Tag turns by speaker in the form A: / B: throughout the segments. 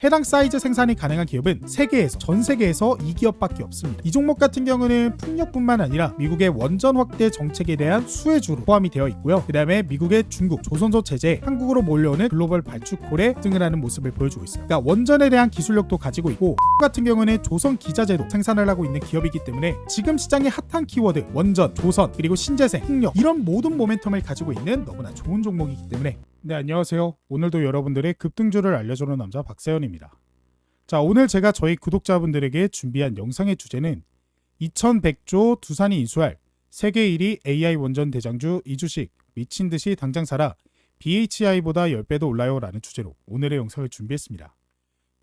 A: 해당 사이즈 생산이 가능한 기업은 전 세계에서 이 기업밖에 없습니다. 이 종목 같은 경우는 풍력뿐만 아니라 미국의 원전 확대 정책에 대한 수혜주로 포함이 되어 있고요. 그 다음에 미국의 중국, 조선소 체제, 한국으로 몰려오는 글로벌 발주콜에 등을 하는 모습을 보여주고 있어요. 그러니까 원전에 대한 기술력도 가지고 있고 같은 경우는 조선 기자재도 생산을 하고 있는 기업이기 때문에 지금 시장의 핫한 키워드 원전, 조선, 그리고 신재생, 풍력 이런 모든 모멘텀을 가지고 있는 너무나 좋은 종목이기 때문에 네, 안녕하세요. 오늘도 여러분들의 급등주를 알려주는 남자 박세현입니다. 자, 오늘 제가 저희 구독자분들에게 준비한 영상의 주제는 2100조 두산이 인수할 세계 1위 AI 원전 대장주 이 주식 미친듯이 당장 사라 BHI보다 10배도 올라요 라는 주제로 오늘의 영상을 준비했습니다.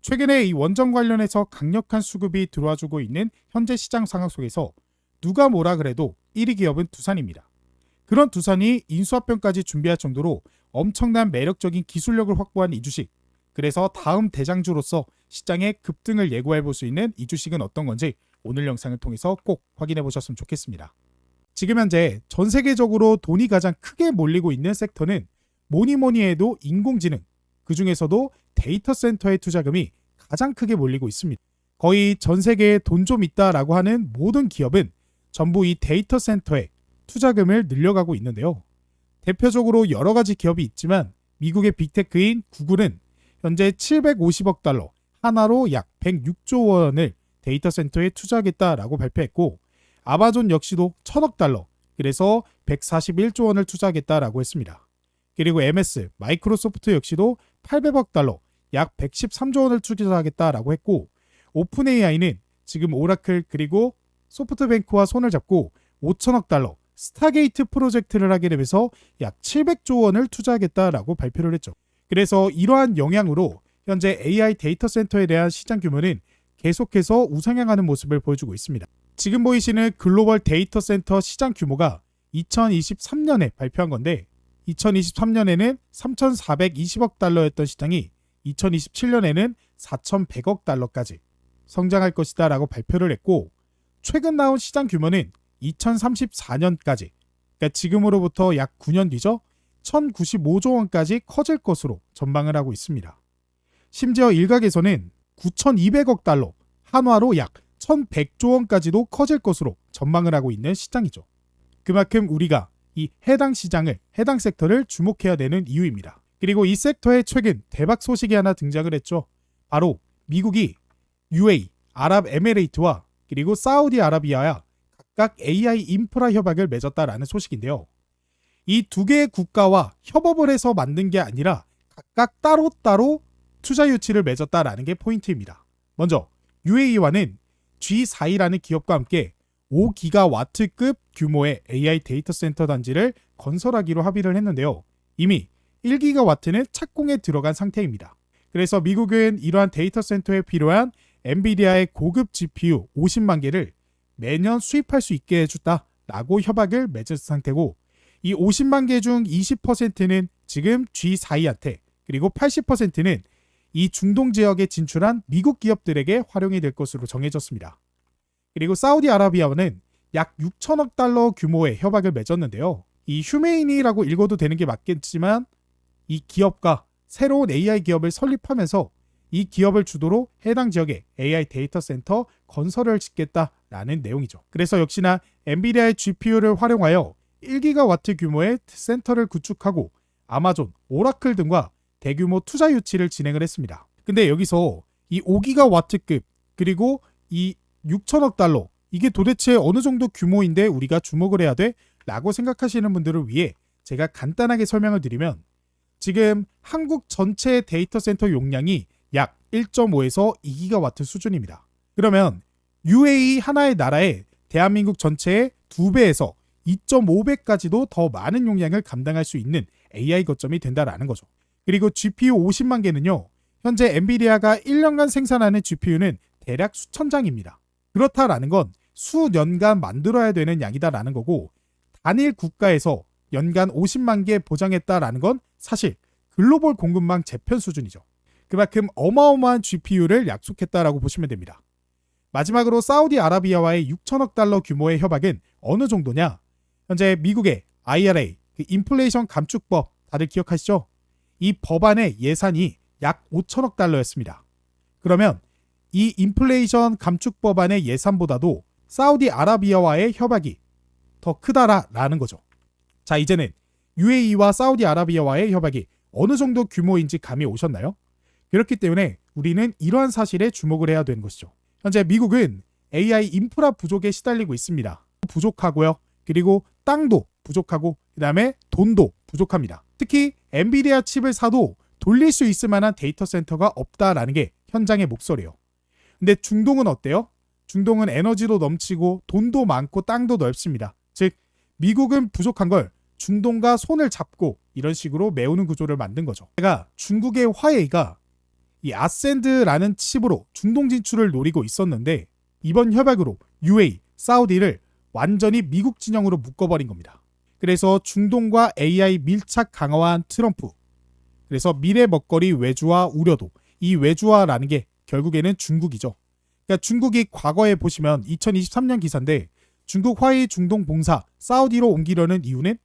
A: 최근에 이 원전 관련해서 강력한 수급이 들어와주고 있는 현재 시장 상황 속에서 누가 뭐라 그래도 1위 기업은 두산입니다. 그런 두산이 인수합병까지 준비할 정도로 엄청난 매력적인 기술력을 확보한 이 주식, 그래서 다음 대장주로서 시장의 급등을 예고해 볼 수 있는 이 주식은 어떤 건지 오늘 영상을 통해서 꼭 확인해 보셨으면 좋겠습니다. 지금 현재 전 세계적으로 돈이 가장 크게 몰리고 있는 섹터는 뭐니 해도 인공지능, 그 중에서도 데이터 센터의 투자금이 가장 크게 몰리고 있습니다. 거의 전 세계에 돈 좀 있다라고 하는 모든 기업은 전부 이 데이터 센터에 투자금을 늘려가고 있는데요. 대표적으로 여러 가지 기업이 있지만 미국의 빅테크인 구글은 현재 750억 달러, 하나로 약 106조 원을 데이터 센터에 투자하겠다라고 발표했고 아마존 역시도 1000억 달러, 그래서 141조 원을 투자하겠다라고 했습니다. 그리고 MS, 마이크로소프트 역시도 800억 달러, 약 113조 원을 투자하겠다라고 했고 오픈 AI는 지금 오라클 그리고 소프트뱅크와 손을 잡고 5천억 달러, 스타게이트 프로젝트를 하게 되면서 약 700조 원을 투자하겠다라고 발표를 했죠. 그래서 이러한 영향으로 현재 AI 데이터 센터에 대한 시장 규모는 계속해서 우상향하는 모습을 보여주고 있습니다. 지금 보이시는 글로벌 데이터 센터 시장 규모가 2023년에 발표한 건데 2023년에는 3,420억 달러였던 시장이 2027년에는 4,100억 달러까지 성장할 것이다 라고 발표를 했고 최근 나온 시장 규모는 2034년까지, 그러니까 지금으로부터 약 9년 뒤죠. 1,095조 원까지 커질 것으로 전망을 하고 있습니다. 심지어 일각에서는 9,200억 달러, 한화로 약 1,100조 원까지도 커질 것으로 전망을 하고 있는 시장이죠. 그만큼 우리가 이 해당 시장을, 해당 섹터를 주목해야 되는 이유입니다. 그리고 이 섹터에 최근 대박 소식이 하나 등장을 했죠. 바로 미국이 UAE, 아랍에미레이트와 그리고 사우디아라비아와 각각 AI 인프라 협약을 맺었다라는 소식인데요. 이 두 개의 국가와 협업을 해서 만든 게 아니라 각각 따로따로 투자 유치를 맺었다라는 게 포인트입니다. 먼저 UAE와는 G4이라는 기업과 함께 5기가와트급 규모의 AI 데이터 센터 단지를 건설하기로 합의를 했는데요. 이미 1기가와트는 착공에 들어간 상태입니다. 그래서 미국은 이러한 데이터 센터에 필요한 엔비디아의 고급 GPU 50만 개를 매년 수입할 수 있게 해줬다라고 협약을 맺은 상태고 이 50만 개 중 20%는 지금 G4한테 그리고 80%는 이 중동 지역에 진출한 미국 기업들에게 활용이 될 것으로 정해졌습니다. 그리고 사우디아라비아는 약 6천억 달러 규모의 협약을 맺었는데요. 이 휴메이니라고 읽어도 되는 게 맞겠지만 이 기업과 새로운 AI 기업을 설립하면서 이 기업을 주도로 해당 지역에 AI 데이터 센터 건설을 짓겠다라는 내용이죠. 그래서 역시나 엔비디아의 GPU를 활용하여 1기가와트 규모의 센터를 구축하고 아마존, 오라클 등과 대규모 투자 유치를 진행을 했습니다. 근데 여기서 이 5기가와트급 그리고 이 6천억 달러 이게 도대체 어느 정도 규모인데 우리가 주목을 해야 돼? 라고 생각하시는 분들을 위해 제가 간단하게 설명을 드리면 지금 한국 전체 데이터 센터 용량이 약 1.5에서 2기가와트 수준입니다. 그러면 UAE 하나의 나라에 대한민국 전체의 2배에서 2.5배까지도 더 많은 용량을 감당할 수 있는 AI 거점이 된다라는 거죠. 그리고 GPU 50만 개는요. 현재 엔비디아가 1년간 생산하는 GPU는 대략 수천 장입니다. 그렇다라는 건 수년간 만들어야 되는 양이다라는 거고 단일 국가에서 연간 50만 개 보장했다라는 건 사실 글로벌 공급망 재편 수준이죠. 그만큼 어마어마한 GPU를 약속했다라고 보시면 됩니다. 마지막으로 사우디아라비아와의 6천억 달러 규모의 협약은 어느 정도냐? 현재 미국의 IRA, 인플레이션 감축법 다들 기억하시죠? 이 법안의 예산이 약 5천억 달러였습니다. 그러면 이 인플레이션 감축 법안의 예산보다도 사우디아라비아와의 협약이 더 크다라는 거죠. 자, 이제는 UAE와 사우디아라비아와의 협약이 어느 정도 규모인지 감이 오셨나요? 그렇기 때문에 우리는 이러한 사실에 주목을 해야 되는 것이죠. 현재 미국은 AI 인프라 부족에 시달리고 있습니다. 부족하고요. 그리고 땅도 부족하고 그 다음에 돈도 부족합니다. 특히 엔비디아 칩을 사도 돌릴 수 있을 만한 데이터 센터가 없다라는 게 현장의 목소리예요. 근데 중동은 어때요? 중동은 에너지도 넘치고 돈도 많고 땅도 넓습니다. 즉 미국은 부족한 걸 중동과 손을 잡고 이런 식으로 메우는 구조를 만든 거죠. 제가 중국의 화웨이가 이 아센드라는 칩으로 중동 진출을 노리고 있었는데 이번 협약으로 UAE, 사우디를 완전히 미국 진영으로 묶어버린 겁니다. 그래서 중동과 AI 밀착 강화한 트럼프, 그래서 미래 먹거리 외주화 우려도, 이 외주화라는 게 결국에는 중국이죠. 그러니까 중국이 과거에 보시면 2023년 기사인데 중국 화웨이 중동 본사 사우디로 옮기려는 이유는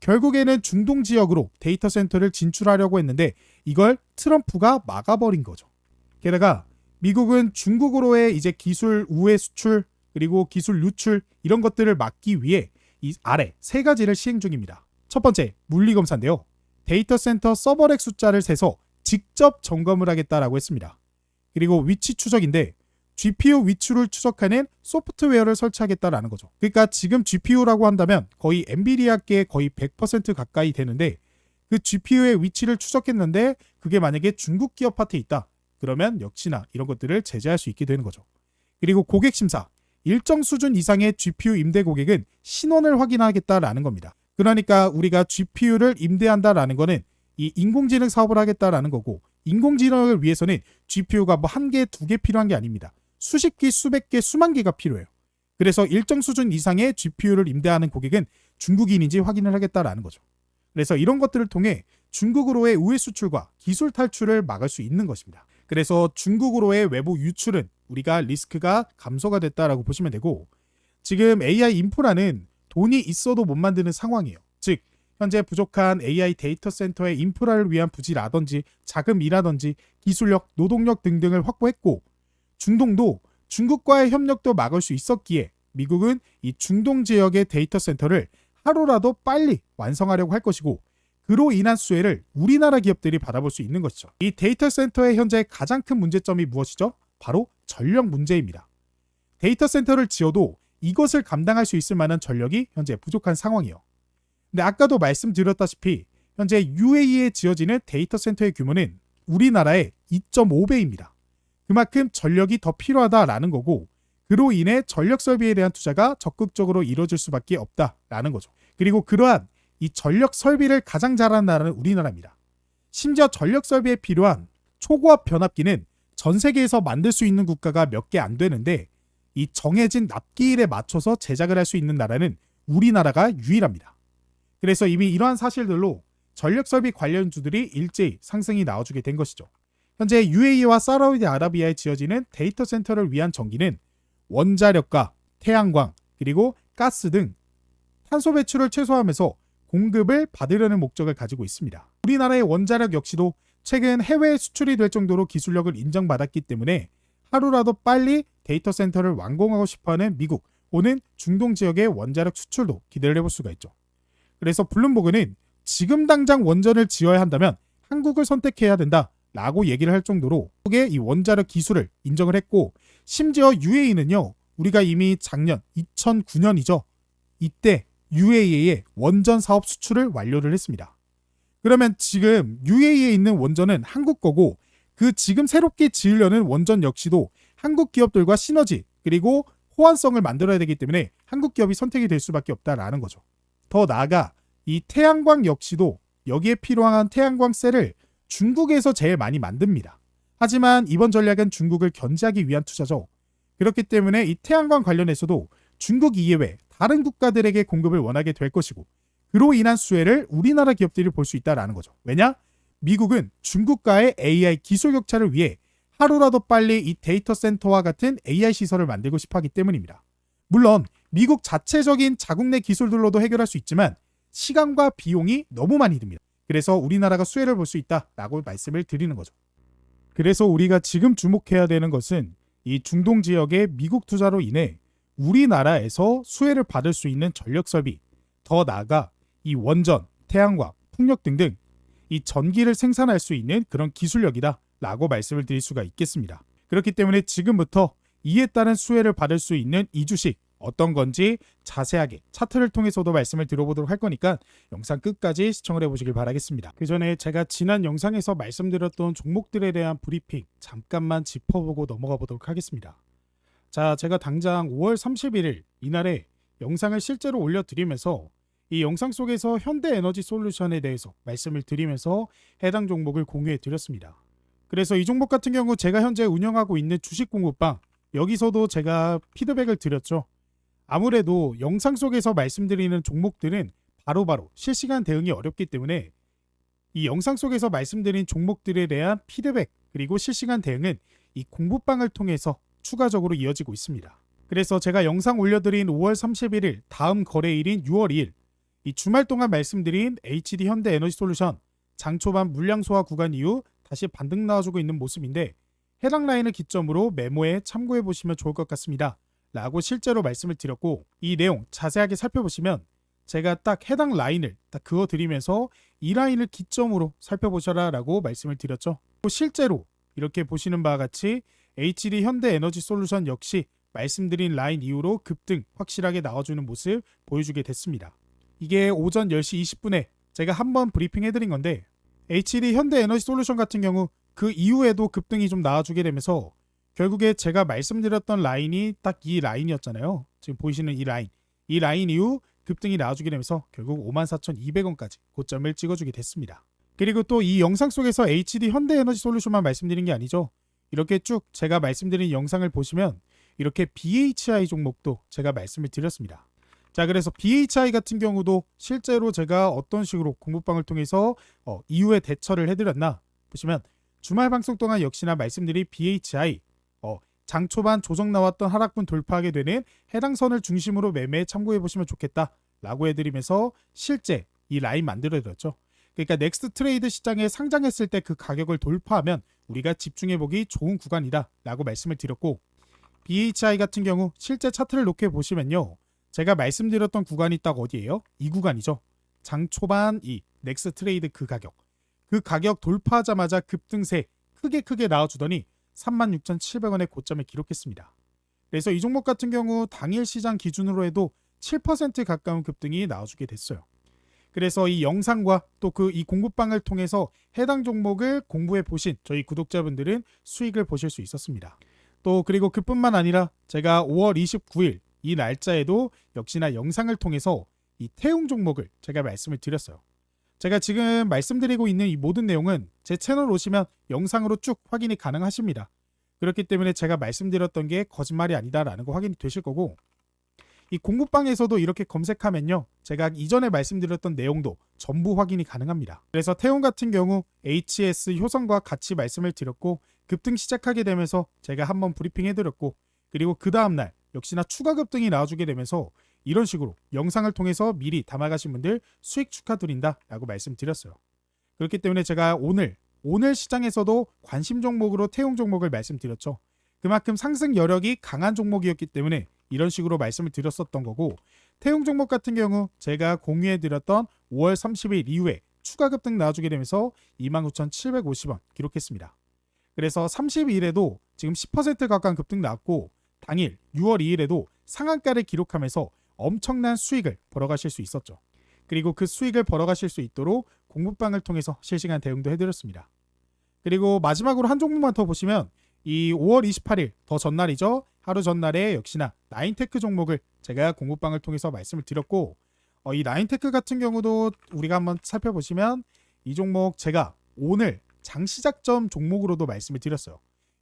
A: 결국에는 중동 지역으로 데이터 센터를 진출하려고 했는데 이걸 트럼프가 막아버린 거죠. 게다가 미국은 중국으로의 이제 기술 우회 수출 그리고 기술 유출 이런 것들을 막기 위해 이 아래 세 가지를 시행 중입니다. 첫 번째, 물리 검사인데요. 데이터 센터 서버렉 숫자를 세서 직접 점검을 하겠다라고 했습니다. 그리고 위치 추적인데 GPU 위치를 추적하는 소프트웨어를 설치하겠다라는 거죠. 그러니까 지금 GPU라고 한다면 거의 엔비디아께 거의 100% 가까이 되는데 그 GPU의 위치를 추적했는데 그게 만약에 중국 기업 팟에 있다. 그러면 역시나 이런 것들을 제재할 수 있게 되는 거죠. 그리고 고객 심사. 일정 수준 이상의 GPU 임대 고객은 신원을 확인하겠다라는 겁니다. 그러니까 우리가 GPU를 임대한다라는 거는 이 인공지능 사업을 하겠다라는 거고 인공지능을 위해서는 GPU가 뭐 한 개, 두 개 필요한 게 아닙니다. 수십 개, 수백 개, 수만 개가 필요해요. 그래서 일정 수준 이상의 GPU를 임대하는 고객은 중국인인지 확인을 하겠다라는 거죠. 그래서 이런 것들을 통해 중국으로의 우회 수출과 기술 탈출을 막을 수 있는 것입니다. 그래서 중국으로의 외부 유출은 우리가 리스크가 감소가 됐다라고 보시면 되고 지금 AI 인프라는 돈이 있어도 못 만드는 상황이에요. 즉 현재 부족한 AI 데이터 센터의 인프라를 위한 부지라든지 자금이라든지 기술력, 노동력 등등을 확보했고 중동도 중국과의 협력도 막을 수 있었기에 미국은 이 중동 지역의 데이터 센터를 하루라도 빨리 완성하려고 할 것이고 그로 인한 수혜를 우리나라 기업들이 받아볼 수 있는 것이죠. 이 데이터 센터의 현재 가장 큰 문제점이 무엇이죠? 바로 전력 문제입니다. 데이터 센터를 지어도 이것을 감당할 수 있을 만한 전력이 현재 부족한 상황이에요. 근데 아까도 말씀드렸다시피 현재 UAE에 지어지는 데이터 센터의 규모는 우리나라의 2.5배입니다. 그만큼 전력이 더 필요하다라는 거고 그로 인해 전력 설비에 대한 투자가 적극적으로 이루어질 수밖에 없다라는 거죠. 그리고 그러한 이 전력 설비를 가장 잘하는 나라는 우리나라입니다. 심지어 전력 설비에 필요한 초고압 변압기는 전 세계에서 만들 수 있는 국가가 몇 개 안 되는데 이 정해진 납기일에 맞춰서 제작을 할 수 있는 나라는 우리나라가 유일합니다. 그래서 이미 이러한 사실들로 전력 설비 관련주들이 일제히 상승이 나와주게 된 것이죠. 현재 UAE와 사우디아라비아에 지어지는 데이터 센터를 위한 전기는 원자력과 태양광 그리고 가스 등 탄소 배출을 최소화하면서 공급을 받으려는 목적을 가지고 있습니다. 우리나라의 원자력 역시도 최근 해외에 수출이 될 정도로 기술력을 인정받았기 때문에 하루라도 빨리 데이터 센터를 완공하고 싶어하는 미국 또는 중동 지역의 원자력 수출도 기대를 해볼 수가 있죠. 그래서 블룸버그는 지금 당장 원전을 지어야 한다면 한국을 선택해야 된다라고 얘기를 할 정도로 한국의 이 원자력 기술을 인정을 했고 심지어 UAE는요. 우리가 이미 작년 2009년이죠. 이때 UAE의 원전 사업 수출을 완료를 했습니다. 그러면 지금 UAE에 있는 원전은 한국 거고 그 지금 새롭게 지으려는 원전 역시도 한국 기업들과 시너지 그리고 호환성을 만들어야 되기 때문에 한국 기업이 선택이 될 수밖에 없다라는 거죠. 더 나아가 이 태양광 역시도 여기에 필요한 태양광 셀을 중국에서 제일 많이 만듭니다. 하지만 이번 전략은 중국을 견제하기 위한 투자죠. 그렇기 때문에 이 태양광 관련해서도 중국 이외 다른 국가들에게 공급을 원하게 될 것이고 그로 인한 수혜를 우리나라 기업들이 볼 수 있다는 거죠. 왜냐? 미국은 중국과의 AI 기술 격차를 위해 하루라도 빨리 이 데이터 센터와 같은 AI 시설을 만들고 싶어 하기 때문입니다. 물론 미국 자체적인 자국 내 기술들로도 해결할 수 있지만 시간과 비용이 너무 많이 듭니다. 그래서 우리나라가 수혜를 볼 수 있다라고 말씀을 드리는 거죠. 그래서 우리가 지금 주목해야 되는 것은 이 중동 지역의 미국 투자로 인해 우리나라에서 수혜를 받을 수 있는 전력 설비, 더 나아가 이 원전, 태양광, 풍력 등등 이 전기를 생산할 수 있는 그런 기술력이다 라고 말씀을 드릴 수가 있겠습니다. 그렇기 때문에 지금부터 이에 따른 수혜를 받을 수 있는 이 주식 어떤 건지 자세하게 차트를 통해서도 말씀을 들어보도록 할 거니까 영상 끝까지 시청을 해보시길 바라겠습니다. 그 전에 제가 지난 영상에서 말씀드렸던 종목들에 대한 브리핑 잠깐만 짚어보고 넘어가 보도록 하겠습니다. 자, 제가 당장 5월 31일 이날에 영상을 실제로 올려드리면서 이 영상 속에서 현대에너지솔루션에 대해서 말씀을 드리면서 해당 종목을 공유해 드렸습니다. 그래서 이 종목 같은 경우 제가 현재 운영하고 있는 주식 공부방 여기서도 제가 피드백을 드렸죠. 아무래도 영상 속에서 말씀드리는 종목들은 바로바로 실시간 대응이 어렵기 때문에 이 영상 속에서 말씀드린 종목들에 대한 피드백 그리고 실시간 대응은 이 공부방을 통해서 추가적으로 이어지고 있습니다. 그래서 제가 영상 올려드린 5월 31일 다음 거래일인 6월 2일 이 주말 동안 말씀드린 HD 현대에너지솔루션 장 초반 물량 소화 구간 이후 다시 반등 나와주고 있는 모습인데 해당 라인을 기점으로 메모에 참고해 보시면 좋을 것 같습니다 라고 실제로 말씀을 드렸고 이 내용 자세하게 살펴보시면 제가 딱 해당 라인을 딱 그어드리면서 이 라인을 기점으로 살펴보셔라 라고 말씀을 드렸죠. 실제로 이렇게 보시는 바와 같이 HD 현대에너지솔루션 역시 말씀드린 라인 이후로 급등 확실하게 나와주는 모습 보여주게 됐습니다. 이게 오전 10시 20분에 제가 한번 브리핑 해드린 건데 HD 현대에너지솔루션 같은 경우 그 이후에도 급등이 좀 나와주게 되면서 결국에 제가 말씀드렸던 라인이 딱 이 라인이었잖아요. 지금 보이시는 이 라인 이후 급등이 나와주게 되면서 결국 54,200원까지 고점을 찍어주게 됐습니다. 그리고 또 이 영상 속에서 HD 현대에너지솔루션만 말씀드린 게 아니죠. 이렇게 쭉 제가 말씀드린 영상을 보시면 이렇게 BHI 종목도 제가 말씀을 드렸습니다. 자, 그래서 BHI 같은 경우도 실제로 제가 어떤 식으로 공부방을 통해서 이후에 대처를 해드렸나 보시면 주말 방송 동안 역시나 말씀드린 BHI 장 초반 조정 나왔던 하락분 돌파하게 되는 해당 선을 중심으로 매매에 참고해 보시면 좋겠다 라고 해드리면서 실제 이 라인 만들어드렸죠. 그러니까 넥스트 트레이드 시장에 상장했을 때 그 가격을 돌파하면 우리가 집중해보기 좋은 구간이다 라고 말씀을 드렸고 BHI 같은 경우 실제 차트를 놓게 보시면요. 제가 말씀드렸던 구간이 딱 어디예요? 이 구간이죠. 장 초반 이 넥스트 트레이드 그 가격 돌파하자마자 급등세 크게 나와주더니 36,700원의 고점을 기록했습니다. 그래서 이 종목 같은 경우 당일 시장 기준으로 해도 7% 가까운 급등이 나와주게 됐어요. 그래서 이 영상과 또 이 공부방을 통해서 해당 종목을 공부해 보신 저희 구독자분들은 수익을 보실 수 있었습니다. 또 그리고 그뿐만 아니라 제가 5월 29일 이 날짜에도 역시나 영상을 통해서 이 태용 종목을 제가 말씀을 드렸어요. 제가 지금 말씀드리고 있는 이 모든 내용은 제 채널 오시면 영상으로 쭉 확인이 가능하십니다. 그렇기 때문에 제가 말씀드렸던 게 거짓말이 아니다라는 거 확인이 되실 거고 이 공부방에서도 이렇게 검색하면요. 제가 이전에 말씀드렸던 내용도 전부 확인이 가능합니다. 그래서 태용 같은 경우 HS 효성과 같이 말씀을 드렸고 급등 시작하게 되면서 제가 한번 브리핑 해드렸고 그리고 그 다음날 역시나 추가 급등이 나와주게 되면서 이런 식으로 영상을 통해서 미리 담아가신 분들 수익 축하드린다 라고 말씀드렸어요. 그렇기 때문에 제가 오늘 시장에서도 관심 종목으로 태용 종목을 말씀드렸죠. 그만큼 상승 여력이 강한 종목이었기 때문에 이런 식으로 말씀을 드렸었던 거고 태용 종목 같은 경우 제가 공유해드렸던 5월 30일 이후에 추가 급등 나와주게 되면서 29,750원 기록했습니다. 그래서 30일에도 지금 10% 가까운 급등 나왔고 당일 6월 2일에도 상한가를 기록하면서 엄청난 수익을 벌어가실 수 있었죠. 그리고 그 수익을 벌어가실 수 있도록 공부방을 통해서 실시간 대응도 해드렸습니다. 그리고 마지막으로 한 종목만 더 보시면 이 5월 28일 더 전날이죠. 하루 전날에 역시나 나인테크 종목을 제가 공부방을 통해서 말씀을 드렸고 이 나인테크 같은 경우도 우리가 한번 살펴보시면 이 종목 제가 오늘 장시작점 종목으로도 말씀을 드렸어요.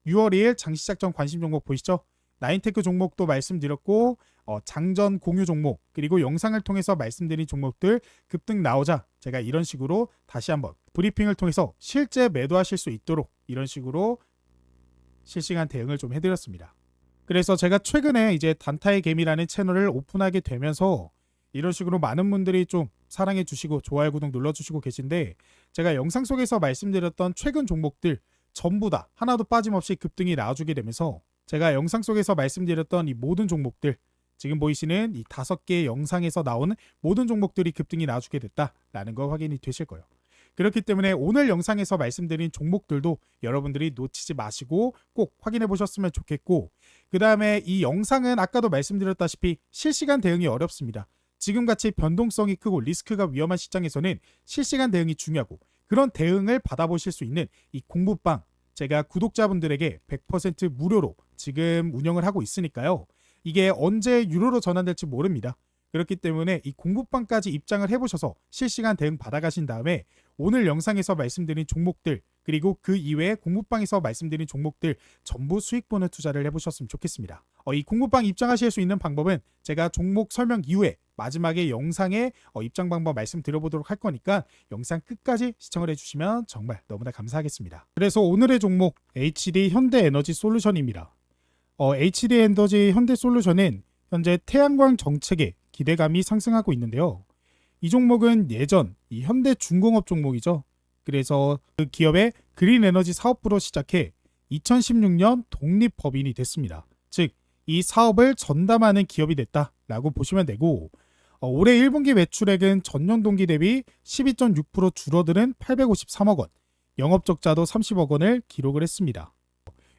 A: 6월 2일 장시작점 관심 종목 보이시죠? 나인테크 종목도 말씀드렸고 장전 공유 종목 그리고 영상을 통해서 말씀드린 종목들 급등 나오자 제가 이런 식으로 다시 한번 브리핑을 통해서 실제 매도하실 수 있도록 이런 식으로 실시간 대응을 좀 해드렸습니다. 그래서 제가 최근에 이제 단타의 개미라는 채널을 오픈하게 되면서 이런 식으로 많은 분들이 좀 사랑해 주시고 좋아요 구독 눌러주시고 계신데 제가 영상 속에서 말씀드렸던 최근 종목들 전부 다 하나도 빠짐없이 급등이 나와주게 되면서 제가 영상 속에서 말씀드렸던 이 모든 종목들, 지금 보이시는 이 5개의 영상에서 나오는 모든 종목들이 급등이 나와주게 됐다라는 거 확인이 되실 거예요. 그렇기 때문에 오늘 영상에서 말씀드린 종목들도 여러분들이 놓치지 마시고 꼭 확인해 보셨으면 좋겠고, 그 다음에 이 영상은 아까도 말씀드렸다시피 실시간 대응이 어렵습니다. 지금같이 변동성이 크고 리스크가 위험한 시장에서는 실시간 대응이 중요하고, 그런 대응을 받아보실 수 있는 이 공부방, 제가 구독자분들에게 100% 무료로 지금 운영을 하고 있으니까요. 이게 언제 유료로 전환될지 모릅니다. 그렇기 때문에 이 공부방까지 입장을 해보셔서 실시간 대응 받아가신 다음에 오늘 영상에서 말씀드린 종목들, 그리고 그 이외에 공부방에서 말씀드린 종목들 전부 수익 보는 투자를 해보셨으면 좋겠습니다. 이 공부방 입장하실 수 있는 방법은 제가 종목 설명 이후에 마지막에 영상에 입장 방법 말씀드려보도록 할 거니까 영상 끝까지 시청을 해주시면 정말 너무나 감사하겠습니다. 그래서 오늘의 종목 HD 현대에너지솔루션입니다. HD에너지 현대솔루션은 현재 태양광 정책에 기대감이 상승하고 있는데요. 이 종목은 예전 이 현대중공업 종목이죠. 그래서 그 기업의 그린에너지 사업부로 시작해 2016년 독립법인이 됐습니다. 즉, 이 사업을 전담하는 기업이 됐다라고 보시면 되고, 올해 1분기 매출액은 전년 동기 대비 12.6% 줄어드는 853억 원, 영업적자도 30억 원을 기록을 했습니다.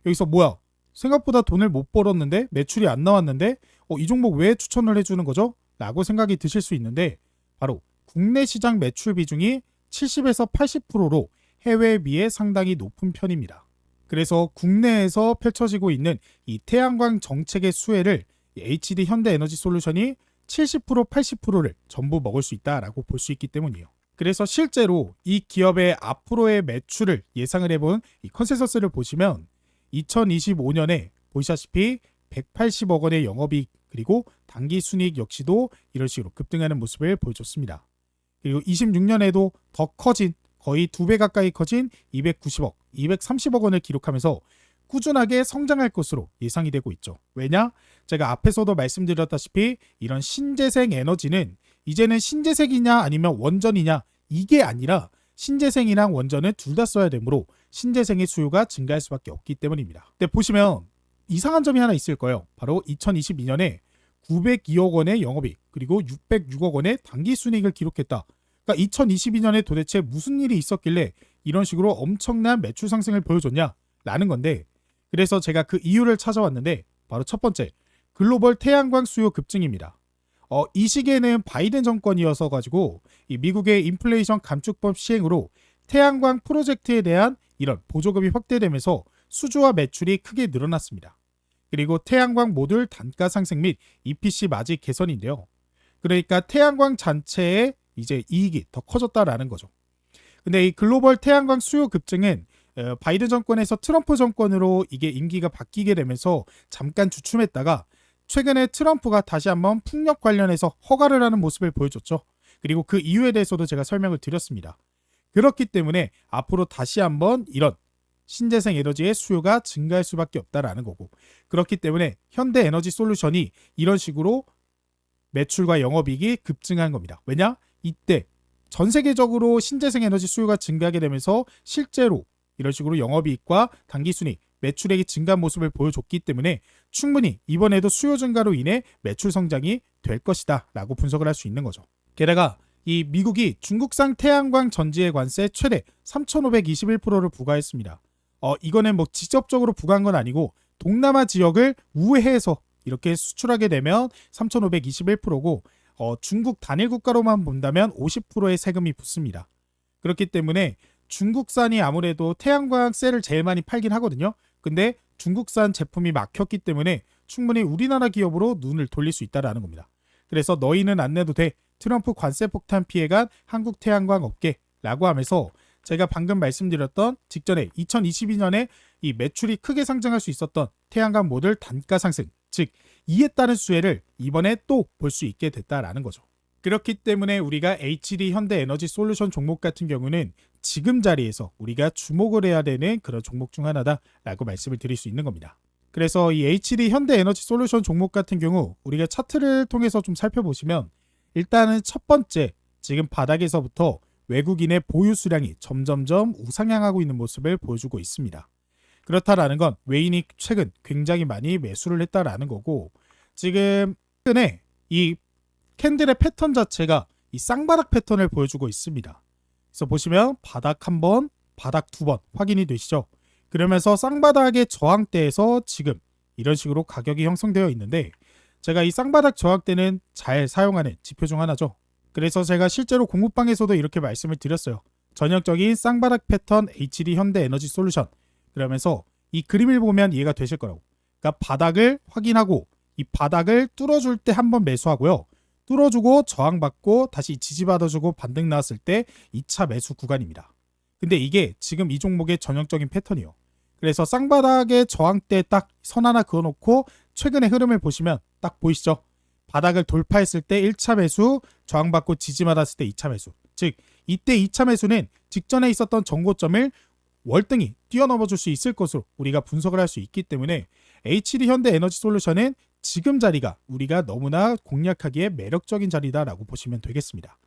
A: 여기서 뭐야? 생각보다 돈을 못 벌었는데 매출이 안 나왔는데 이 종목 왜 추천을 해주는 거죠? 라고 생각이 드실 수 있는데, 바로 국내 시장 매출 비중이 70에서 80%로 해외에 비해 상당히 높은 편입니다. 그래서 국내에서 펼쳐지고 있는 이 태양광 정책의 수혜를 HD 현대에너지솔루션이 70% 80%를 전부 먹을 수 있다라고 볼 수 있기 때문이에요. 그래서 실제로 이 기업의 앞으로의 매출을 예상을 해본 이 컨센서스를 보시면 2025년에 보시다시피 180억 원의 영업이익, 그리고 당기순이익 역시도 이런 식으로 급등하는 모습을 보여줬습니다. 그리고 26년에도 더 커진, 거의 2배 가까이 커진 290억, 230억 원을 기록하면서 꾸준하게 성장할 것으로 예상이 되고 있죠. 왜냐? 제가 앞에서도 말씀드렸다시피 이런 신재생 에너지는 이제는 신재생이냐 아니면 원전이냐, 이게 아니라 신재생이랑 원전은 둘 다 써야 되므로 신재생의 수요가 증가할 수밖에 없기 때문입니다. 근데 보시면 이상한 점이 하나 있을 거예요. 바로 2022년에 902억 원의 영업이익, 그리고 606억 원의 당기순이익을 기록했다. 그러니까 2022년에 도대체 무슨 일이 있었길래 이런 식으로 엄청난 매출 상승을 보여줬냐라는 건데, 그래서 제가 그 이유를 찾아왔는데 바로 첫 번째, 글로벌 태양광 수요 급증입니다. 이 시기에는 바이든 정권이어서 가지고 이 미국의 인플레이션 감축법 시행으로 태양광 프로젝트에 대한 이런 보조금이 확대되면서 수주와 매출이 크게 늘어났습니다. 그리고 태양광 모듈 단가 상승 및 EPC 마진 개선인데요. 그러니까 태양광 자체의 이제 이익이 더 커졌다라는 거죠. 근데 이 글로벌 태양광 수요 급증은 바이든 정권에서 트럼프 정권으로 이게 임기가 바뀌게 되면서 잠깐 주춤했다가 최근에 트럼프가 다시 한번 풍력 관련해서 허가를 하는 모습을 보여줬죠. 그리고 그 이유에 대해서도 제가 설명을 드렸습니다. 그렇기 때문에 앞으로 다시 한번 이런 신재생 에너지의 수요가 증가할 수밖에 없다라는 거고, 그렇기 때문에 현대에너지솔루션이 이런 식으로 매출과 영업이익이 급증한 겁니다. 왜냐? 이때 전 세계적으로 신재생 에너지 수요가 증가하게 되면서 실제로 이런 식으로 영업이익과 당기순이익, 매출액이 증가한 모습을 보여줬기 때문에 충분히 이번에도 수요 증가로 인해 매출 성장이 될 것이다 라고 분석을 할 수 있는 거죠. 게다가 이 미국이 중국산 태양광 전지의 관세 최대 3,521%를 부과했습니다. 이거는 뭐 직접적으로 부과한 건 아니고 동남아 지역을 우회해서 이렇게 수출하게 되면 3,521%고 중국 단일 국가로만 본다면 50%의 세금이 붙습니다. 그렇기 때문에 중국산이 아무래도 태양광세를 제일 많이 팔긴 하거든요. 근데 중국산 제품이 막혔기 때문에 충분히 우리나라 기업으로 눈을 돌릴 수 있다는 겁니다. 그래서 너희는 안 내도 돼, 트럼프 관세 폭탄 피해간 한국 태양광 업계라고 하면서 제가 방금 말씀드렸던 직전에 2022년에 이 매출이 크게 상승할 수 있었던 태양광 모듈 단가 상승, 즉 이에 따른 수혜를 이번에 또 볼 수 있게 됐다라는 거죠. 그렇기 때문에 우리가 HD 현대에너지솔루션 종목 같은 경우는 지금 자리에서 우리가 주목을 해야 되는 그런 종목 중 하나다라고 말씀을 드릴 수 있는 겁니다. 그래서 이 HD 현대에너지솔루션 종목 같은 경우 우리가 차트를 통해서 좀 살펴보시면 일단은 첫 번째, 지금 바닥에서부터 외국인의 보유 수량이 점점점 우상향하고 있는 모습을 보여주고 있습니다. 그렇다라는 건 외인이 최근 굉장히 많이 매수를 했다라는 거고, 지금 최근에 이 캔들의 패턴 자체가 이 쌍바닥 패턴을 보여주고 있습니다. 그래서 보시면 바닥 한 번, 바닥 두 번 확인이 되시죠? 그러면서 쌍바닥의 저항대에서 지금 이런 식으로 가격이 형성되어 있는데, 제가 이 쌍바닥 저항대는 잘 사용하는 지표 중 하나죠. 그래서 제가 실제로 공부방에서도 이렇게 말씀을 드렸어요. 전형적인 쌍바닥 패턴 HD 현대에너지솔루션. 그러면서 이 그림을 보면 이해가 되실 거라고. 그러니까 바닥을 확인하고 이 바닥을 뚫어줄 때 한번 매수하고요. 뚫어주고 저항받고 다시 지지받아주고 반등 나왔을 때 2차 매수 구간입니다. 근데 이게 지금 이 종목의 전형적인 패턴이에요. 그래서 쌍바닥의 저항대 딱 선 하나 그어놓고 최근의 흐름을 보시면 딱 보이시죠? 바닥을 돌파했을 때 1차 매수, 저항받고 지지받았을 때 2차 매수. 즉 이때 2차 매수는 직전에 있었던 정고점을 월등히 뛰어넘어 줄 수 있을 것으로 우리가 분석을 할 수 있기 때문에 HD 현대에너지솔루션은 지금 자리가 우리가 너무나 공략하기에 매력적인 자리다라고 보시면 되겠습니다.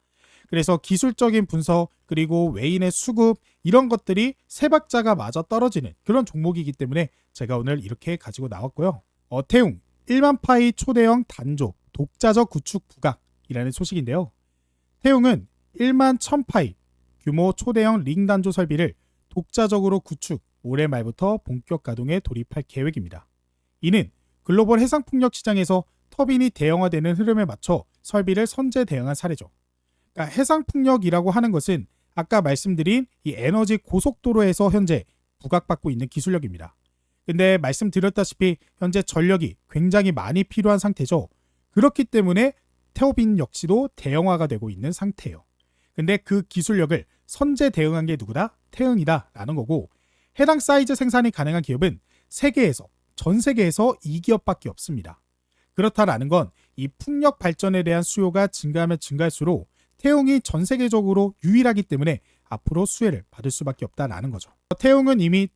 A: 그래서 기술적인 분석 그리고 외인의 수급 이런 것들이 세 박자가 맞아 떨어지는 그런 종목이기 때문에 제가 오늘 이렇게 가지고 나왔고요. 태웅 1만 파이 초대형 단조 독자적 구축 부각이라는 소식인데요. 태웅은 1만 1000파이 규모 초대형 링 단조 설비를 독자적으로 구축, 올해 말부터 본격 가동에 돌입할 계획입니다. 이는 글로벌 해상풍력 시장에서 터빈이 대형화되는 흐름에 맞춰 설비를 선제 대응한 사례죠. 그러니까 해상풍력이라고 하는 것은 아까 말씀드린 이 에너지 고속도로에서 현재 부각받고 있는 기술력입니다. 근데 말씀드렸다시피 현재 전력이 굉장히 많이 필요한 상태죠. 그렇기 때문에 터빈 역시도 대형화가 되고 있는 상태예요. 근데 그 기술력을 선제 대응한 게 누구다? 태응이다 라는 거고, 해당 사이즈 생산이 가능한 기업은 전 세계에서 2기업밖에 없습니다. 그렇다라는 건 이 풍력 발전에 대한 수요가 증가하면 증가할수록 태웅이 전 세계적으로 유일하기 때문에 앞으로 수혜를 받을 수밖에 없다라는 거죠. 태웅은 이미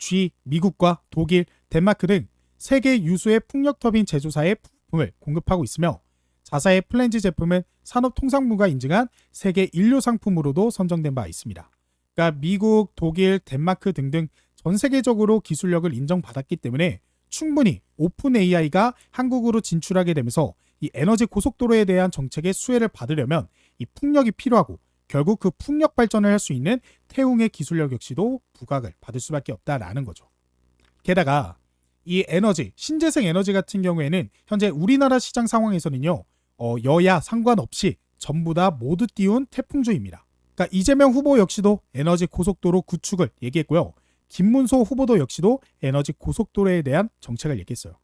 A: 미국과 독일, 덴마크 등 세계 유수의 풍력 터빈 제조사의 부품을 공급하고 있으며 자사의 플랜지 제품은 산업통상부가 인증한 세계 인류 상품으로도 선정된 바 있습니다. 그러니까 미국, 독일, 덴마크 등등 전 세계적으로 기술력을 인정받았기 때문에 충분히 오픈 AI가 한국으로 진출하게 되면서 이 에너지 고속도로에 대한 정책의 수혜를 받으려면 이 풍력이 필요하고 결국 그 풍력 발전을 할 수 있는 태웅의 기술력 역시도 부각을 받을 수밖에 없다라는 거죠. 게다가 이 신재생 에너지 같은 경우에는 현재 우리나라 시장 상황에서는요, 여야 상관없이 전부 다 모두 띄운 태풍주의입니다. 그러니까 이재명 후보 역시도 에너지 고속도로 구축을 얘기했고요. 김문수 후보도 역시도 에너지 고속도로에 대한 정책을 얘기했어요.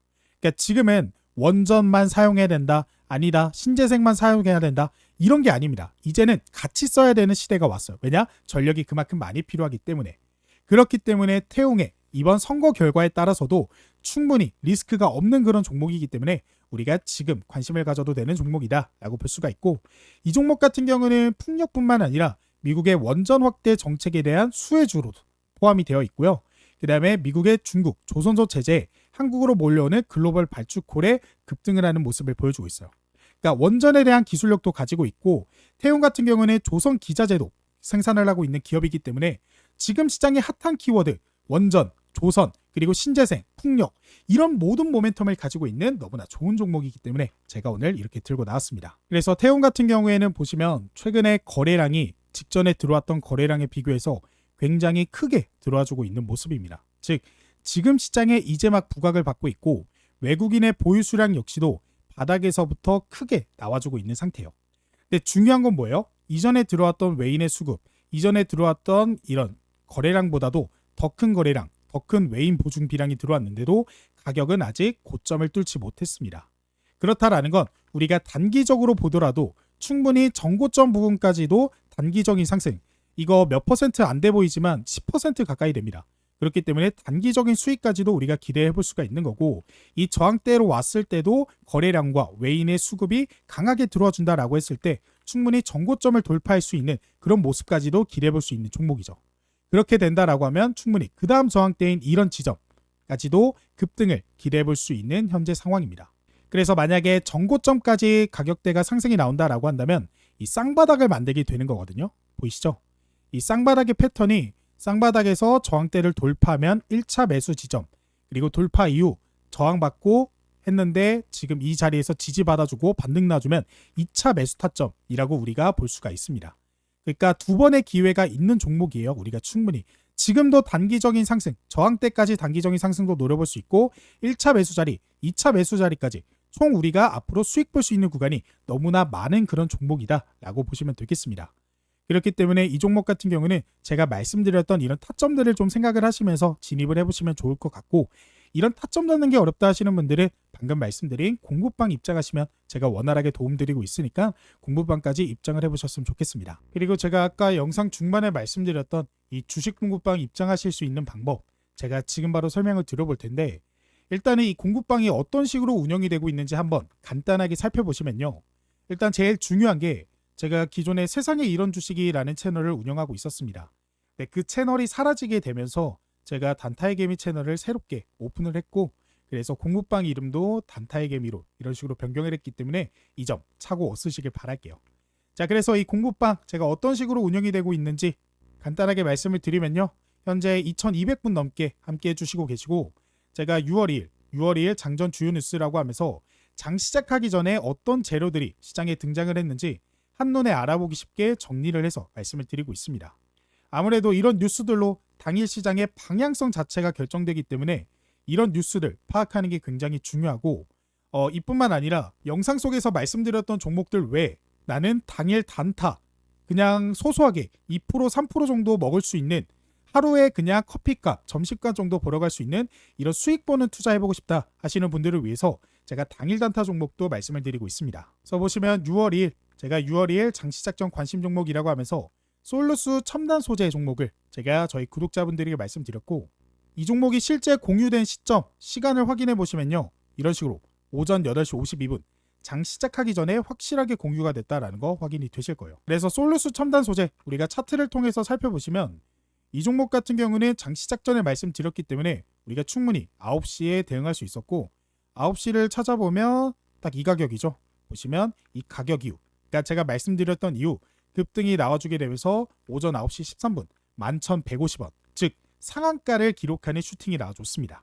A: 그러니까 지금은 원전만 사용해야 된다, 아니다, 신재생만 사용해야 된다, 이런 게 아닙니다. 이제는 같이 써야 되는 시대가 왔어요. 왜냐? 전력이 그만큼 많이 필요하기 때문에. 그렇기 때문에 태웅의 이번 선거 결과에 따라서도 충분히 리스크가 없는 그런 종목이기 때문에 우리가 지금 관심을 가져도 되는 종목이다 라고 볼 수가 있고, 이 종목 같은 경우는 풍력뿐만 아니라 미국의 원전 확대 정책에 대한 수혜주로도 포함이 되어 있고요. 그 다음에 미국의 중국, 조선소 체제에 한국으로 몰려오는 글로벌 발주콜에 급등을 하는 모습을 보여주고 있어요. 그러니까 원전에 대한 기술력도 가지고 있고, 태웅 같은 경우는 조선 기자재도 생산을 하고 있는 기업이기 때문에 지금 시장의 핫한 키워드 원전, 조선, 그리고 신재생, 풍력 이런 모든 모멘텀을 가지고 있는 너무나 좋은 종목이기 때문에 제가 오늘 이렇게 들고 나왔습니다. 그래서 태웅 같은 경우에는 보시면 최근에 거래량이 직전에 들어왔던 거래량에 비교해서 굉장히 크게 들어와주고 있는 모습입니다. 즉 지금 시장에 이제 막 부각을 받고 있고 외국인의 보유 수량 역시도 바닥에서부터 크게 나와주고 있는 상태예요. 근데 중요한 건 뭐예요? 이전에 들어왔던 외인의 수급, 이전에 들어왔던 이런 거래량보다도 더 큰 거래량, 더 큰 외인 보증 비량이 들어왔는데도 가격은 아직 고점을 뚫지 못했습니다. 그렇다라는 건 우리가 단기적으로 보더라도 충분히 전고점 부분까지도 단기적인 상승, 이거 몇 퍼센트 안 돼 보이지만 10% 가까이 됩니다. 그렇기 때문에 단기적인 수익까지도 우리가 기대해 볼 수가 있는 거고, 이 저항대로 왔을 때도 거래량과 외인의 수급이 강하게 들어와 준다라고 했을 때 충분히 전고점을 돌파할 수 있는 그런 모습까지도 기대해 볼 수 있는 종목이죠. 그렇게 된다라고 하면 충분히 그 다음 저항대인 이런 지점까지도 급등을 기대해 볼 수 있는 현재 상황입니다. 그래서 만약에 전고점까지 가격대가 상승이 나온다라고 한다면 이 쌍바닥을 만들게 되는 거거든요. 보이시죠? 이 쌍바닥의 패턴이 쌍바닥에서 저항대를 돌파하면 1차 매수 지점, 그리고 돌파 이후 저항받고 했는데 지금 이 자리에서 지지받아주고 반등 놔주면 2차 매수 타점이라고 우리가 볼 수가 있습니다. 그러니까 두 번의 기회가 있는 종목이에요. 우리가 충분히 지금도 단기적인 상승, 저항대까지 단기적인 상승도 노려볼 수 있고 1차 매수 자리, 2차 매수 자리까지 총 우리가 앞으로 수익 볼 수 있는 구간이 너무나 많은 그런 종목이다라고 보시면 되겠습니다. 그렇기 때문에 이 종목 같은 경우는 제가 말씀드렸던 이런 타점들을 좀 생각을 하시면서 진입을 해보시면 좋을 것 같고, 이런 타점 잡는 게 어렵다 하시는 분들은 방금 말씀드린 공부방 입장하시면 제가 원활하게 도움드리고 있으니까 공부방까지 입장을 해보셨으면 좋겠습니다. 그리고 제가 아까 영상 중반에 말씀드렸던 이 주식 공부방 입장하실 수 있는 방법, 제가 지금 바로 설명을 드려볼 텐데, 일단은 이 공부방이 어떤 식으로 운영이 되고 있는지 한번 간단하게 살펴보시면요. 일단 제일 중요한 게, 제가 기존에 세상에 이런 주식이라는 채널을 운영하고 있었습니다. 네, 그 채널이 사라지게 되면서 제가 단타의 개미 채널을 새롭게 오픈을 했고, 그래서 공부방 이름도 단타의 개미로 이런 식으로 변경을 했기 때문에 이 점 차고 없으시길 바랄게요. 자, 그래서 이 공부방 제가 어떤 식으로 운영이 되고 있는지 간단하게 말씀을 드리면요. 현재 2200분 넘게 함께 해주시고 계시고, 제가 6월 2일 장전 주요 뉴스라고 하면서 장 시작하기 전에 어떤 재료들이 시장에 등장을 했는지 한눈에 알아보기 쉽게 정리를 해서 말씀을 드리고 있습니다. 아무래도 이런 뉴스들로 당일 시장의 방향성 자체가 결정되기 때문에 이런 뉴스들 파악하는 게 굉장히 중요하고, 이뿐만 아니라 영상 속에서 말씀드렸던 종목들 외에 나는 당일 단타 그냥 소소하게 2% 3% 정도 먹을 수 있는, 하루에 그냥 커피값, 점심값 정도 벌어갈 수 있는 이런 수익 보는 투자해보고 싶다 하시는 분들을 위해서 제가 당일 단타 종목도 말씀을 드리고 있습니다. 그래서 보시면 6월 2일 제가 6월 2일 장시작 전 관심 종목이라고 하면서 솔루스 첨단 소재 종목을 제가 저희 구독자분들에게 말씀드렸고, 이 종목이 실제 공유된 시점, 시간을 확인해 보시면요. 이런 식으로 오전 8시 52분 장 시작하기 전에 확실하게 공유가 됐다라는 거 확인이 되실 거예요. 그래서 솔루스 첨단 소재 우리가 차트를 통해서 살펴보시면 이 종목 같은 경우는 장 시작 전에 말씀드렸기 때문에 우리가 충분히 9시에 대응할 수 있었고, 9시를 찾아보면 딱 이 가격이죠. 보시면 이 가격 이후, 그러니까 제가 말씀드렸던 이후 급등이 나와주게 되면서 오전 9시 13분 11,150원, 즉 상한가를 기록하는 슈팅이 나와줬습니다.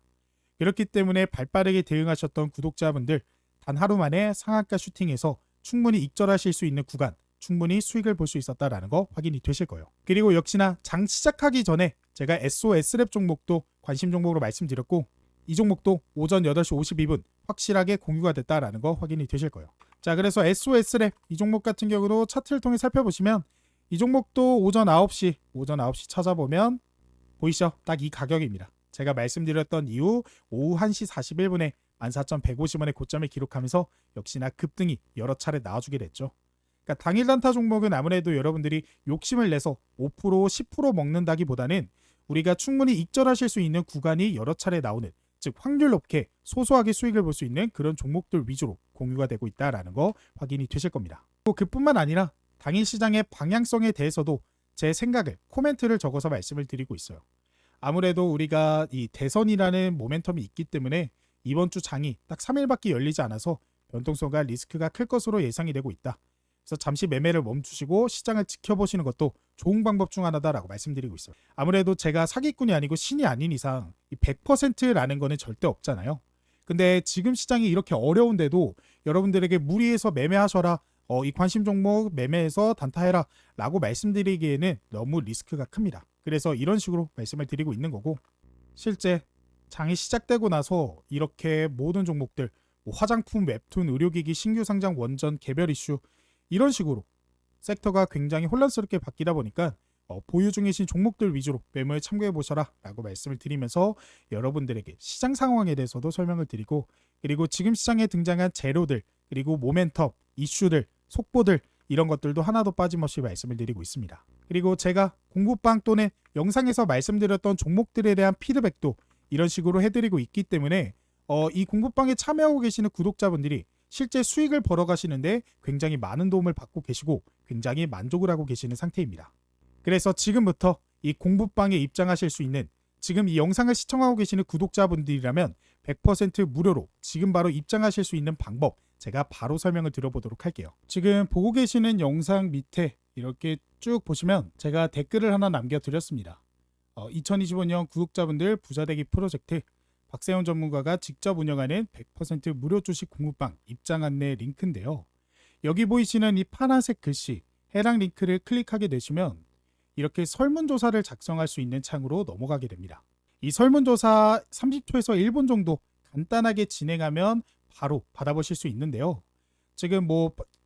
A: 그렇기 때문에 발빠르게 대응하셨던 구독자분들 단 하루 만에 상한가 슈팅에서 충분히 익절하실 수 있는 구간, 충분히 수익을 볼 수 있었다라는 거 확인이 되실 거예요. 그리고 역시나 장 시작하기 전에 제가 SOS랩 종목도 관심 종목으로 말씀드렸고, 이 종목도 오전 8시 52분 확실하게 공유가 됐다라는 거 확인이 되실 거예요. 자, 그래서 SOS랩 이 종목 같은 경우도 차트를 통해 살펴보시면 이 종목도 오전 9시 찾아보면 보이시죠? 딱 이 가격입니다. 제가 말씀드렸던 이후 오후 1시 41분에 14,150원의 고점을 기록하면서 역시나 급등이 여러 차례 나와주게 됐죠. 그러니까 당일 단타 종목은 아무래도 여러분들이 욕심을 내서 5% 10% 먹는다기보다는 우리가 충분히 익절하실 수 있는 구간이 여러 차례 나오는, 즉 확률 높게 소소하게 수익을 볼 수 있는 그런 종목들 위주로 공유가 되고 있다라는 거 확인이 되실 겁니다. 또 그뿐만 아니라 당일 시장의 방향성에 대해서도 제 생각을 코멘트를 적어서 말씀을 드리고 있어요. 아무래도 우리가 이 대선이라는 모멘텀이 있기 때문에 이번 주 장이 딱 3일밖에 열리지 않아서 변동성과 리스크가 클 것으로 예상이 되고 있다. 그래서 잠시 매매를 멈추시고 시장을 지켜보시는 것도 좋은 방법 중 하나다라고 말씀드리고 있어요. 아무래도 제가 사기꾼이 아니고 신이 아닌 이상 이 100%라는 거는 절대 없잖아요. 근데 지금 시장이 이렇게 어려운데도 여러분들에게 무리해서 매매하셔라, 이 관심 종목 매매해서 단타해라 라고 말씀드리기에는 너무 리스크가 큽니다. 그래서 이런 식으로 말씀을 드리고 있는 거고, 실제 장이 시작되고 나서 이렇게 모든 종목들 화장품, 웹툰, 의료기기, 신규 상장, 원전, 개별 이슈 이런 식으로 섹터가 굉장히 혼란스럽게 바뀌다 보니까 보유 중이신 종목들 위주로 매매에 참고해 보셔라 라고 말씀을 드리면서 여러분들에게 시장 상황에 대해서도 설명을 드리고, 그리고 지금 시장에 등장한 재료들, 그리고 모멘텀, 이슈들, 속보들 이런 것들도 하나도 빠짐없이 말씀을 드리고 있습니다. 그리고 제가 공부방 또는 영상에서 말씀드렸던 종목들에 대한 피드백도 이런 식으로 해드리고 있기 때문에 이 공부방에 참여하고 계시는 구독자분들이 실제 수익을 벌어가시는데 굉장히 많은 도움을 받고 계시고 굉장히 만족을 하고 계시는 상태입니다. 그래서 지금부터 이 공부방에 입장하실 수 있는, 지금 이 영상을 시청하고 계시는 구독자분들이라면 100% 무료로 지금 바로 입장하실 수 있는 방법 제가 바로 설명을 드려보도록 할게요. 지금 보고 계시는 영상 밑에 이렇게 쭉 보시면 제가 댓글을 하나 남겨드렸습니다. 2025년 구독자분들 부자되기 프로젝트 박세훈 전문가가 직접 운영하는 100% 무료 주식 공부방 입장 안내 링크인데요. 여기 보이시는 이 파란색 글씨 해당 링크를 클릭하게 되시면 이렇게 설문조사를 작성할 수 있는 창으로 넘어가게 됩니다. 이 설문조사 30초에서 1분 정도 간단하게 진행하면 바로 받아보실 수 있는데요. 지금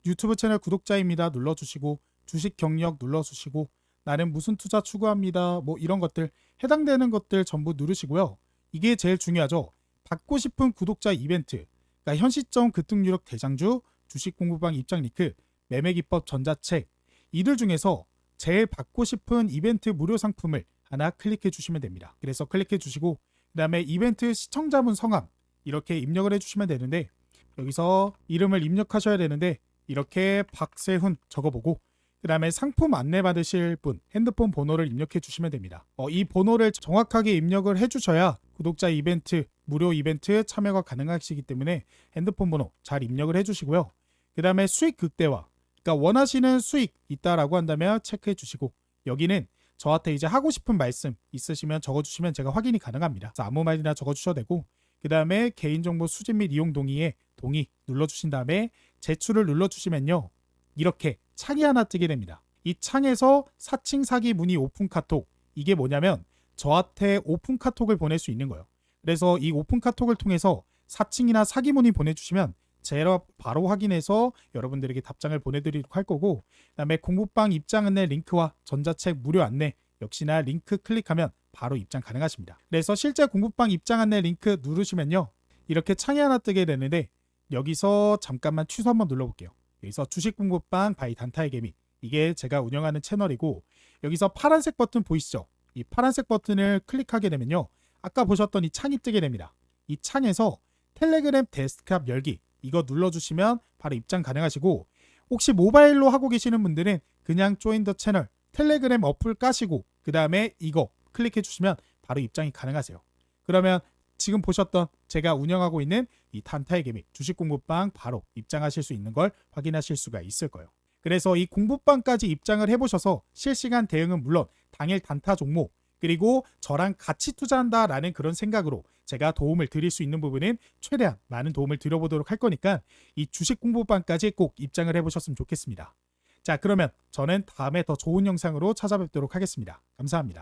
A: 유튜브 채널 구독자입니다 눌러주시고 주식 경력 눌러주시고 나는 무슨 투자 추구합니다 이런 것들 해당되는 것들 전부 누르시고요. 이게 제일 중요하죠. 받고 싶은 구독자 이벤트, 그러니까 현 시점 급등유력 대장주, 주식 공부방 입장 링크, 매매기법 전자책 이들 중에서 제일 받고 싶은 이벤트 무료 상품을 하나 클릭해 주시면 됩니다. 그래서 클릭해 주시고 그 다음에 이벤트 시청자분 성함 이렇게 입력을 해주시면 되는데 여기서 이름을 입력하셔야 되는데 이렇게 박세훈 적어보고 그 다음에 상품 안내 받으실 분 핸드폰 번호를 입력해 주시면 됩니다. 이 번호를 정확하게 입력을 해주셔야 구독자 이벤트 무료 이벤트 참여가 가능하시기 때문에 핸드폰 번호 잘 입력을 해주시고요. 그 다음에 수익 극대화, 그러니까 원하시는 수익 있다라고 한다면 체크해 주시고 여기는 저한테 이제 하고 싶은 말씀 있으시면 적어주시면 제가 확인이 가능합니다. 그래서 아무 말이나 적어주셔도 되고 그 다음에 개인정보 수집 및 이용 동의에 동의 눌러주신 다음에 제출을 눌러주시면요. 이렇게 창이 하나 뜨게 됩니다. 이 창에서 사칭 사기 문의 오픈 카톡 이게 뭐냐면 저한테 오픈 카톡을 보낼 수 있는 거예요. 그래서 이 오픈 카톡을 통해서 사칭이나 사기 문의 보내주시면 제가 바로 확인해서 여러분들에게 답장을 보내드리도록 할 거고 그 다음에 공부방 입장 안내 링크와 전자책 무료 안내 역시나 링크 클릭하면 바로 입장 가능하십니다. 그래서 실제 공부방 입장 안내 링크 누르시면요. 이렇게 창이 하나 뜨게 되는데 여기서 잠깐만 취소 한번 눌러볼게요. 여기서 주식 공부방 바이 단타의 개미 이게 제가 운영하는 채널이고 여기서 파란색 버튼 보이시죠? 이 파란색 버튼을 클릭하게 되면요. 아까 보셨던 이 창이 뜨게 됩니다. 이 창에서 텔레그램 데스크탑 열기 이거 눌러주시면 바로 입장 가능하시고 혹시 모바일로 하고 계시는 분들은 그냥 조인 더 채널 텔레그램 어플 까시고 그 다음에 이거 클릭해 주시면 바로 입장이 가능하세요. 그러면 지금 보셨던 제가 운영하고 있는 이 단타의 개미 주식 공부방 바로 입장하실 수 있는 걸 확인하실 수가 있을 거예요. 그래서 이 공부방까지 입장을 해보셔서 실시간 대응은 물론 당일 단타 종목 그리고 저랑 같이 투자한다라는 그런 생각으로 제가 도움을 드릴 수 있는 부분은 최대한 많은 도움을 드려보도록 할 거니까 이 주식 공부방까지 꼭 입장을 해보셨으면 좋겠습니다. 자, 그러면 저는 다음에 더 좋은 영상으로 찾아뵙도록 하겠습니다. 감사합니다.